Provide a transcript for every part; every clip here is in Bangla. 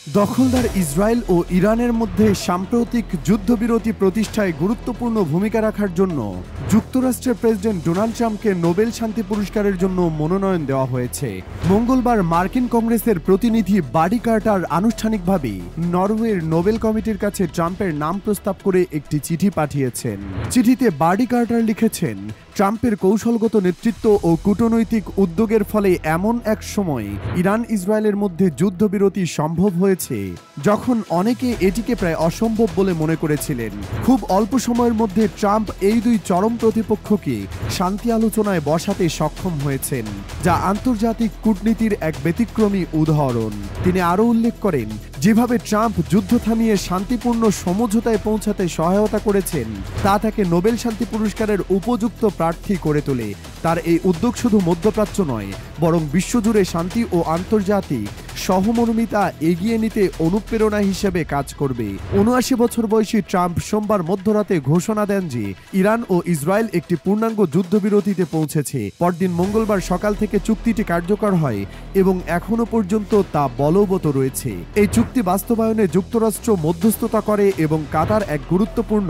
দখলদার ইসরায়েল ও ইরানের মধ্যে সাম্প্রতিক যুদ্ধবিরতি প্রতিষ্ঠায় গুরুত্বপূর্ণ ভূমিকা রাখার জন্য যুক্তরাষ্ট্রের প্রেসিডেন্ট ডোনাল্ড ট্রাম্পকে নোবেল শান্তি পুরস্কারের জন্য মনোনয়ন দেওয়া হয়েছে। মঙ্গলবার মার্কিন কংগ্রেসের প্রতিনিধি বাডি কার্টার আনুষ্ঠানিকভাবে নরওয়ের নোবেল কমিটির কাছে ট্রাম্পের নাম প্রস্তাব করে একটি চিঠি পাঠিয়েছেন। চিঠিতে বাডি কার্টার লিখেছেন, ট্রাম্পের কৌশলগত নেতৃত্ব ও কূটনৈতিক উদ্যোগের ফলে এমন এক সময় ইরান ইসরায়েলের মধ্যে যুদ্ধবিরতি সম্ভব হয়েছে যখন অনেকে এটিকে প্রায় অসম্ভব বলে মনে করেছিলেন। খুব অল্প সময়ের মধ্যে ট্রাম্প এই দুই চরম প্রতিপক্ষকে শান্তি আলোচনায় বসাতে সক্ষম হয়েছেন, যা আন্তর্জাতিক কূটনীতির এক ব্যতিক্রমী উদাহরণ। তিনি আরও উল্লেখ করেন, যেভাবে ট্রাম্প যুদ্ধ থামিয়ে শান্তিপূর্ণ সমঝোতায় পৌঁছাতে সহায়তা করেছেন তা তাকে নোবেল শান্তি পুরস্কারের উপযুক্ত প্রার্থী করে তোলে। তার এই উদ্যোগ শুধু মধ্যপ্রাচ্য নয়, বরং বিশ্বজুড়ে শান্তি ও আন্তর্জাতিক সহমর্মিতা এগিয়ে নিতে অনুপ্রেরণা হিসেবে কাজ করবে। ৭৯ বছর বয়সী ট্রাম্প সোমবার মধ্যরাতে ঘোষণা দেন যে ইরান ও ইসরায়েল একটি পূর্ণাঙ্গ যুদ্ধবিরতিতে পৌঁছেছে। পরদিন মঙ্গলবার সকাল থেকে চুক্তিটি কার্যকর হয় এবং এখনো পর্যন্ত তা বলবৎ রয়েছে। এই চুক্তি বাস্তবায়নে যুক্তরাষ্ট্র মধ্যস্থতা করে এবং কাতার এক গুরুত্বপূর্ণ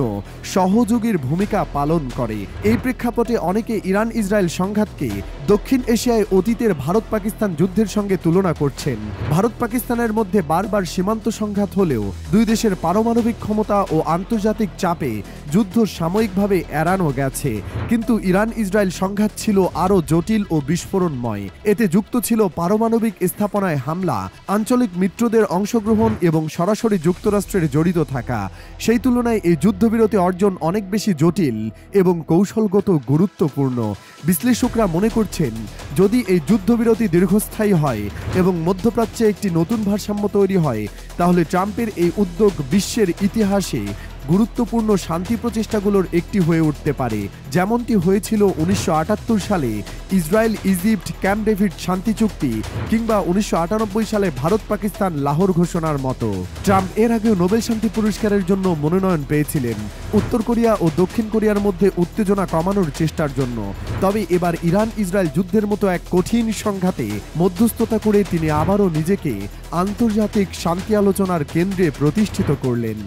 সহযোগীর ভূমিকা পালন করে। এই প্রেক্ষাপটে অনেকে ইরান ইসরায়েল সংঘাতকে দক্ষিণ এশিয়ায় অতীতের ভারত পাকিস্তান যুদ্ধের সঙ্গে তুলনা করছেন। ভারত পাকিস্তানের মধ্যে বারবার সীমান্ত সংঘাত হলেও দুই দেশের পারমাণবিক ক্ষমতা ও আন্তর্জাতিক চাপে যুদ্ধ সাময়িকভাবে এড়ানো গেছে, কিন্তু ইরান ইসরায়েল সংঘাত ছিল আরও জটিল ও বিস্ফোরণময়। এতে যুক্ত ছিল পারমাণবিক স্থাপনায় হামলা, আঞ্চলিক মিত্রদের অংশগ্রহণ এবং সরাসরি যুক্তরাষ্ট্রের জড়িত থাকা। সেই তুলনায় এই যুদ্ধবিরতি অর্জন অনেক বেশি জটিল এবং কৌশলগত গুরুত্বপূর্ণ। বিশ্লেষকরা মনে করছেন, যদি এই যুদ্ধবিরতি দীর্ঘস্থায়ী হয় এবং মধ্যপ্রাচ্যে একটি নতুন ভারসাম্য তৈরি হয়, তাহলে ট্রাম্পের এই উদ্যোগ বিশ্বের ইতিহাসে গুরুত্বপূর্ণ শান্তি প্রচেষ্টাগুলোর একটি হয়ে উঠতে পারে, যেমনটি হয়েছিল ১৯৭৮ সালে ইসরায়েল ইজিপ্ট ক্যাম্প ডেভিড শান্তি চুক্তি কিংবা ১৯৯৮ সালে ভারত পাকিস্তান লাহোর ঘোষণার মতো। ট্রাম্প এর আগেও নোবেল শান্তি পুরস্কারের জন্য মনোনয়ন পেয়েছিলেন উত্তর কোরিয়া ও দক্ষিণ কোরিয়ার মধ্যে উত্তেজনা কমানোর চেষ্টার জন্য। তবে এবার ইরান ইসরায়েল যুদ্ধের মতো এক কঠিন সংঘাতে মধ্যস্থতা করে তিনি আবারও নিজেকে আন্তর্জাতিক শান্তি আলোচনার কেন্দ্রে প্রতিষ্ঠিত করলেন।